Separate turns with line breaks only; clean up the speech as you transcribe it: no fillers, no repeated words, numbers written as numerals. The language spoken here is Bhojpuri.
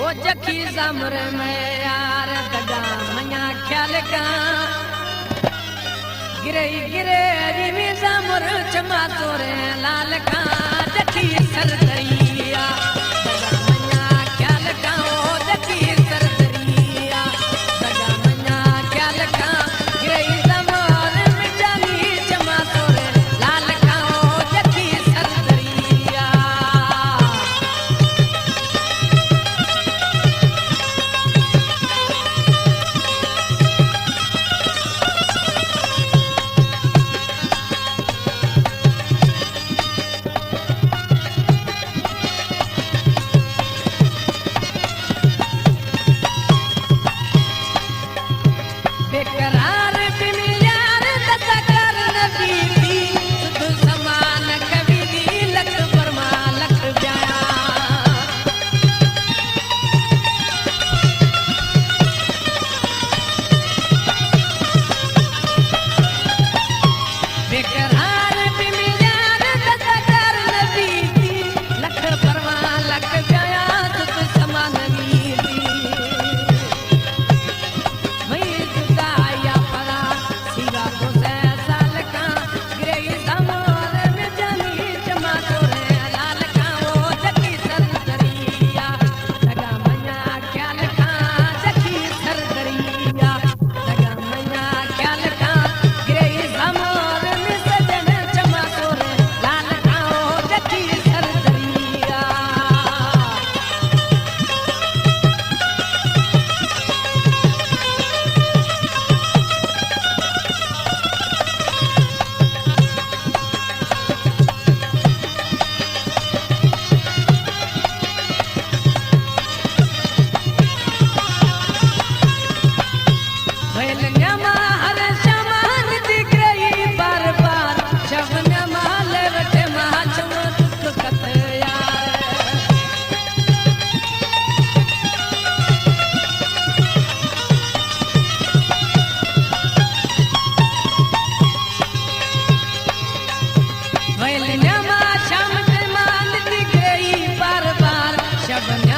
वो जखी जमर में यार दगा मया ख्याल का गिरे गिरे रिमी जमर चमा तोरे लाल का जखी सरदरिया दगा मया ख्याल का ओ जखी सरदरिया दगा मया ख्याल का गिरे जमर में जानी चमा तोरे लाल का ओ जखी सरदरिया बेकरार बिन यार दशकर नबी दी सुध समान कवि दी लख परमा लख ब्याया बेकरार बिन यार दशकर नबी दी लख परमा लख ब्याया सुध समान वीर दी शाम मान दी गई बार बार शबन